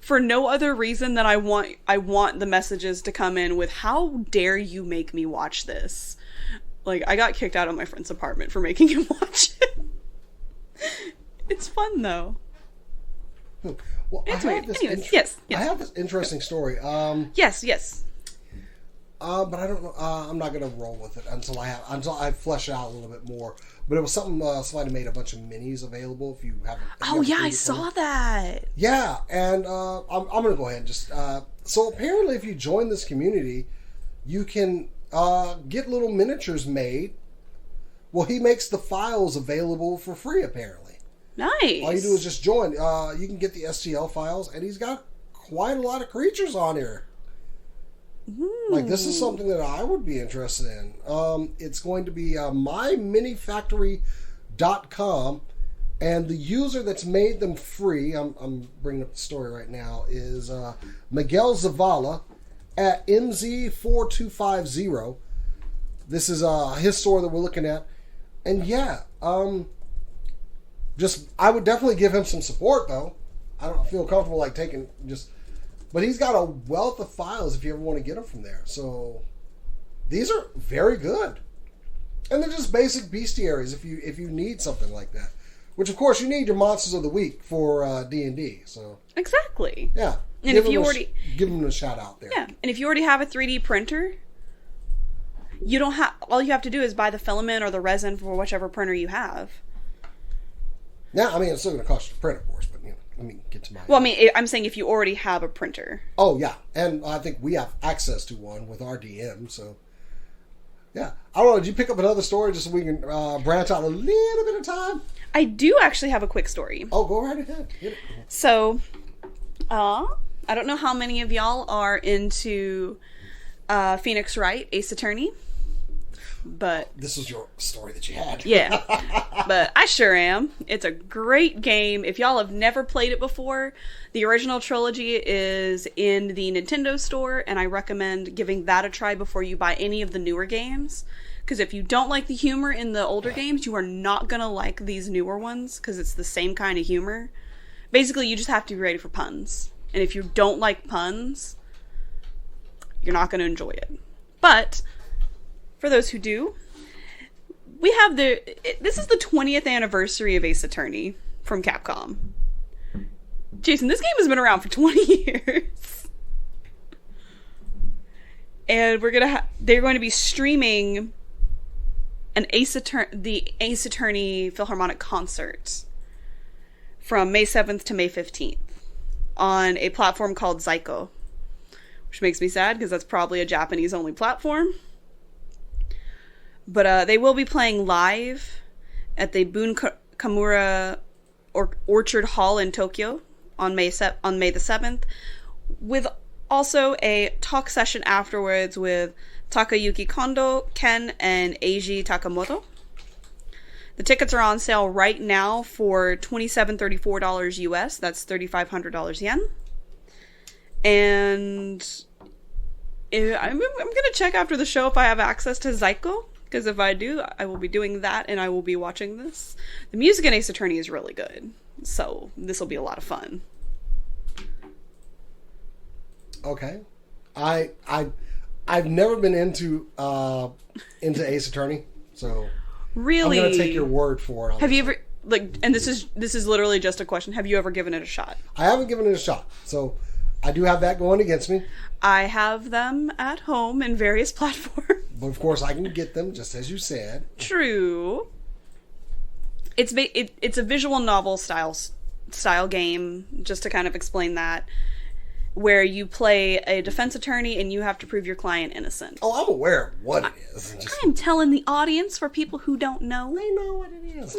For no other reason than I want the messages to come in with, how dare you make me watch this? I got kicked out of my friend's apartment for making him watch it. It's fun, though. Well, I have this interesting story. Yes. But I don't know. I'm not gonna roll with it until I flesh it out a little bit more. But it was something somebody made a bunch of minis available. If you haven't. I saw that. Yeah, and I'm gonna go ahead and just. So apparently, if you join this community, you can get little miniatures made. Well, he makes the files available for free. Apparently. Nice. All you do is just join. You can get the STL files, and he's got quite a lot of creatures on here. Ooh. This is something that I would be interested in. It's going to be myminifactory.com, and the user that's made them free, I'm bringing up the story right now, is Miguel Zavala at MZ4250. This is his store that we're looking at. And yeah, I would definitely give him some support, though. I don't feel comfortable taking but he's got a wealth of files if you ever want to get them from there. So these are very good, and they're just basic bestiaries if you need something like that. Which of course you need your monsters of the week for D&D. So exactly. Yeah, and give them a shout out there. Yeah, and if you already have a 3D printer, you don't have. All you have to do is buy the filament or the resin for whichever printer you have. Now, I mean, it's still going to cost you to print, of course, but get to my... Well, I mean, I'm saying if you already have a printer. Oh, yeah. And I think we have access to one with our DM, so... Yeah. I don't know, did you pick up another story just so we can branch out a little bit of time? I do actually have a quick story. Oh, go right ahead. Get it. So, I don't know how many of y'all are into Phoenix Wright, Ace Attorney. But this was your story that you had. Yeah, but I sure am. It's a great game. If y'all have never played it before, the original trilogy is in the Nintendo store, and I recommend giving that a try before you buy any of the newer games. Because if you don't like the humor in the older games, you are not going to like these newer ones, because it's the same kind of humor. Basically, you just have to be ready for puns. And if you don't like puns, you're not going to enjoy it. But... for those who do, we have this is the 20th anniversary of Ace Attorney from Capcom. Jason, this game has been around for 20 years. And they're going to be streaming the Ace Attorney Philharmonic concert from May 7th to May 15th on a platform called Zyko, which makes me sad because that's probably a Japanese-only platform. But they will be playing live at the Kamura Orchard Hall in Tokyo on May the 7th, with also a talk session afterwards with Takayuki Kondo, Ken, and Eiji Takamoto. The tickets are on sale right now for $2,734 US. That's $3,500 yen. And I'm going to check after the show if I have access to Zyko. Because if I do, I will be doing that and I will be watching this. The music in Ace Attorney is really good. So this will be a lot of fun. Okay. I've never been into Ace Attorney, so really, I'm gonna take your word for it. Have you ever and this is literally just a question. Have you ever given it a shot? I haven't given it a shot. So I do have that going against me. I have them at home in various platforms. But of course, I can get them, just as you said. True. It's a visual novel style game, just to kind of explain that, where you play a defense attorney and you have to prove your client innocent. Oh, I'm aware of what it is. I'm telling the audience for people who don't know. They know what it is.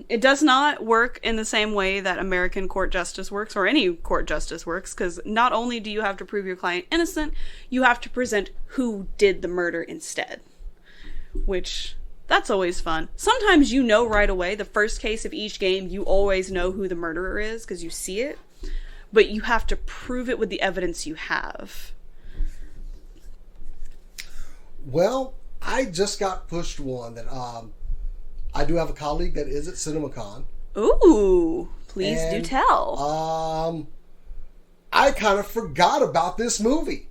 It does not work in the same way that American court justice works, or any court justice works, because not only do you have to prove your client innocent, you have to present who did the murder instead. Which, that's always fun. Sometimes you know right away, the first case of each game, you always know who the murderer is, because you see it. But you have to prove it with the evidence you have. Well, I just got pushed one that, I do have a colleague that is at CinemaCon. Ooh, please do tell. I kind of forgot about this movie.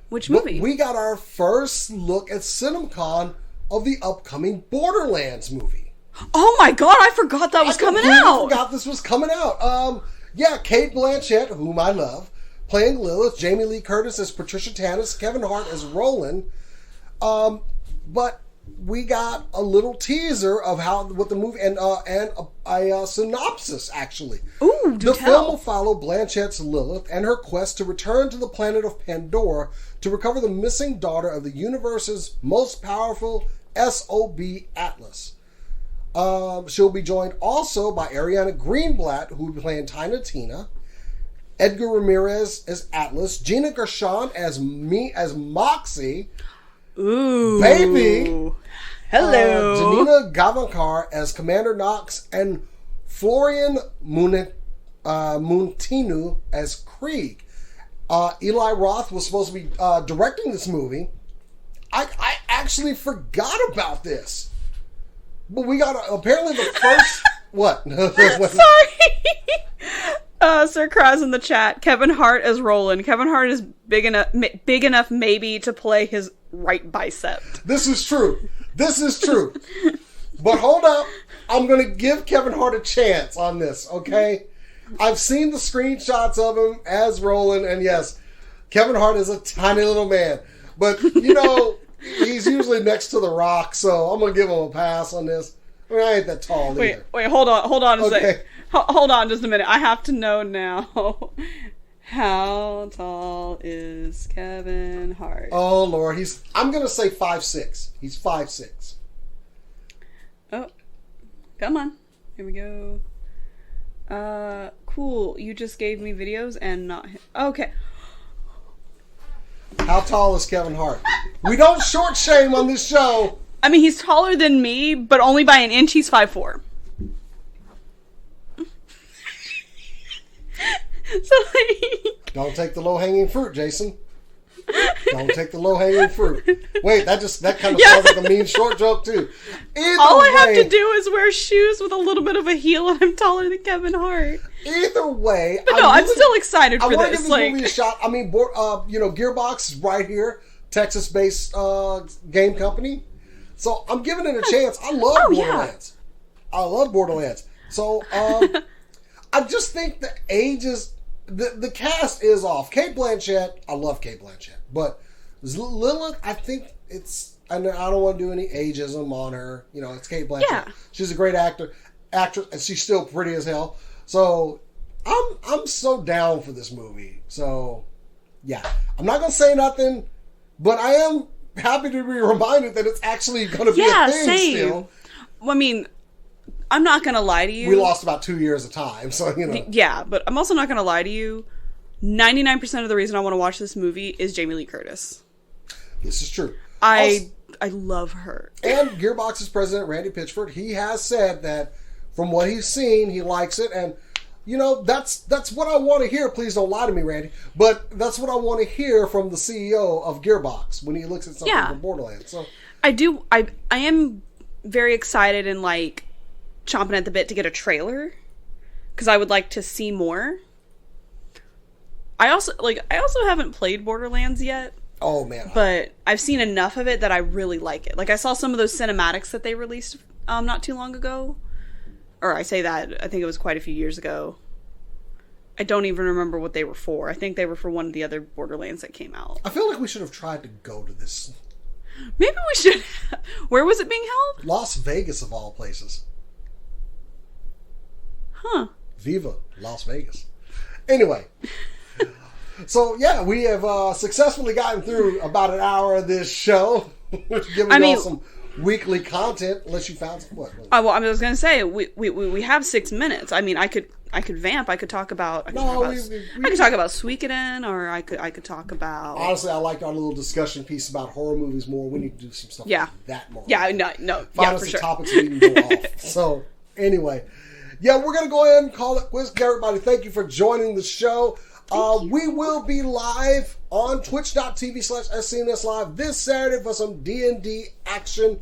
Which movie? But we got our first look at CinemaCon of the upcoming Borderlands movie. Oh my god, I forgot that was coming out! I forgot this was coming out. Yeah, Cate Blanchett, whom I love, playing Lilith, Jamie Lee Curtis as Patricia Tannis, Kevin Hart as Roland. But we got a little teaser of what the movie and a synopsis actually. Ooh, the film will follow Blanchett's Lilith and her quest to return to the planet of Pandora to recover the missing daughter of the universe's most powerful SOB Atlas. She'll be joined also by Ariana Greenblatt, who will be playing Tina, Edgar Ramirez as Atlas, Gina Gershon as Moxie. Ooh. Baby. Hello. Janina Gavankar as Commander Knox and Florian Muntinu as Krieg. Eli Roth was supposed to be directing this movie. I actually forgot about this. But we got apparently the first... What? Sorry. Sir Kraz in the chat. Kevin Hart as Roland. Kevin Hart is big enough maybe to play his right bicep. This is true. But hold up. I'm going to give Kevin Hart a chance on this, okay? I've seen the screenshots of him as Roland, and yes, Kevin Hart is a tiny little man. But, he's usually next to The Rock, so I'm going to give him a pass on this. I mean, I ain't that tall either. Wait, hold on a Okay. sec. Hold on just a minute. I have to know now. How tall is Kevin Hart? Oh, Lord. I'm going to say 5'6". He's 5'6". Oh, come on. Here we go. Cool. You just gave me videos and not him. Okay. How tall is Kevin Hart? We don't short shame on this show. I mean, he's taller than me, but only by an inch. He's 5'4". So, like... Don't take the low-hanging fruit, Jason. Don't take the low-hanging fruit. Wait, that kind of sounds like a mean short joke, too. All I have to do is wear shoes with a little bit of a heel, and I'm taller than Kevin Hart. Either way... But no, I'm still excited for this. I want to give this movie a shot. I mean, Gearbox is right here. Texas-based game company. So, I'm giving it a chance. I love Borderlands. Yeah. I love Borderlands. So, I just think the age is... The cast is off. Cate Blanchett, I love Cate Blanchett. But Lilith, I think it's... I don't want to do any ageism on her. You know, it's Cate Blanchett. Yeah. She's a great actress, and she's still pretty as hell. So, I'm so down for this movie. So, yeah. I'm not going to say nothing, but I am happy to be reminded that it's actually going to be a thing still. Well, I mean... I'm not going to lie to you. We lost about 2 years of time, so, you know. Yeah, but I'm also not going to lie to you. 99% of the reason I want to watch this movie is Jamie Lee Curtis. This is true. I love her. And Gearbox's president, Randy Pitchford, he has said that from what he's seen, he likes it. And, you know, that's what I want to hear. Please don't lie to me, Randy. But that's what I want to hear from the CEO of Gearbox when he looks at something from Borderlands. So I am very excited and, like, chomping at the bit to get a trailer because I would like to see more. I also haven't played Borderlands yet. Oh man. But I've seen enough of it that I really like it. Like I saw some of those cinematics that they released not too long ago. Or I say that, I think it was quite a few years ago. I don't even remember what they were for. I think they were for one of the other Borderlands that came out. I feel like we should have tried to go to this. Maybe we should. Where was it being held? Las Vegas of all places. Huh. Viva Las Vegas. Anyway. So, yeah, we have successfully gotten through about an hour of this show. Giving y'all some weekly content, unless you found some. What? Well, I was going to say, we have 6 minutes. I mean, I could vamp. I could talk about... I could talk about Suikoden, or I could talk about... Honestly, I liked our little discussion piece about horror movies more. We need to do some stuff like that more. Yeah, no. Find us some topics we can go off. So, anyway... Yeah, we're going to go ahead and call it quits. Everybody, thank you for joining the show. We will be live on twitch.tv/SCNS Live this Saturday for some D&D action.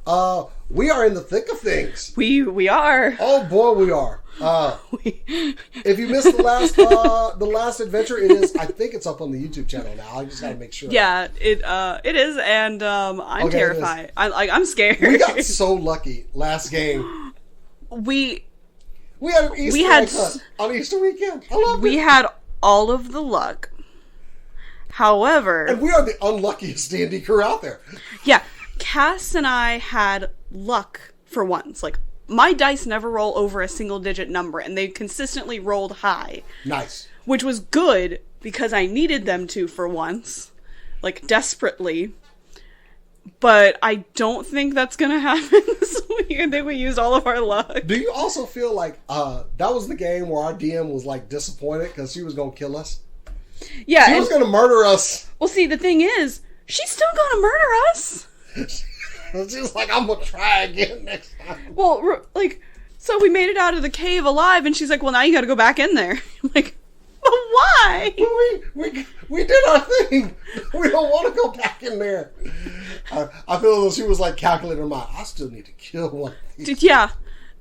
We are in the thick of things. We are. Oh, boy, we are. If you missed the last adventure, I think it's up on the YouTube channel now. I just got to make sure. Yeah, it is, and I'm terrified. I'm scared. We got so lucky last game. We had an Easter egg hunt on Easter weekend. I love it. We had all of the luck. However... And we are the unluckiest D&D crew out there. Yeah. Cass and I had luck for once. Like, my dice never roll over a single-digit number, and they consistently rolled high. Nice. Which was good, because I needed them to for once. Like, desperately. But I don't think that's going to happen this week. I think we used all of our luck. Do you also feel like that was the game where our DM was like disappointed because she was going to kill us? Yeah. She was going to murder us. Well, see, the thing is, she's still going to murder us. She's like, I'm going to try again next time. Well, so we made it out of the cave alive, and she's like, well, now you got to go back in there. I'm like, but why? We did our thing. We don't want to go back in there. I feel as though she was like calculating her mind. I still need to kill one of these. Yeah.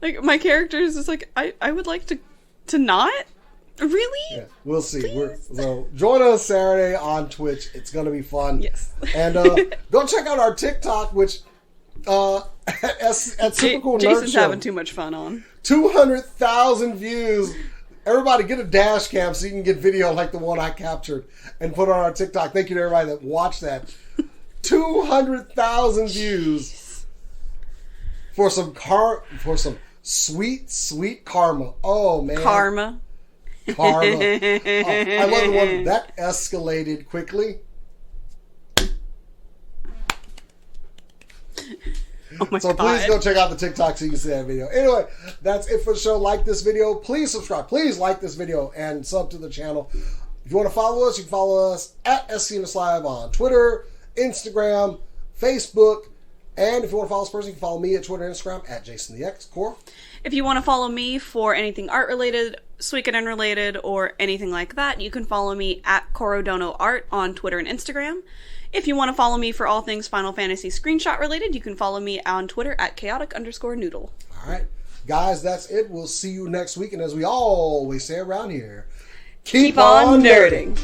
Like, my character is just like, I would like to not? Really? Yeah, we'll see. So join us Saturday on Twitch. It's going to be fun. Yes. And go check out our TikTok, which at Super Jason's having too much fun on. 200,000 views. Everybody get a dash cam so you can get video like the one I captured and put on our TikTok. Thank you to everybody that watched that. 200,000 views. for some sweet karma. Oh man, Karma. Oh, I love the one that escalated quickly. Oh my So God. please go check out the TikTok so you can see that video. Anyway, that's it for the show. Like this video. Please subscribe. Please like this video and sub to the channel. If you want to follow us, you can follow us at SCNS Live on Twitter, Instagram, Facebook. And if you want to follow this person, you can follow me at Twitter and Instagram at JasonTheX. Core. If you want to follow me for anything art related, Suikoden related, or anything like that, you can follow me at Corodono Art on Twitter and Instagram. If you want to follow me for all things Final Fantasy screenshot related, you can follow me on Twitter at chaotic_noodle. All right. Guys, that's it. We'll see you next week. And as we always say around here, keep on nerding.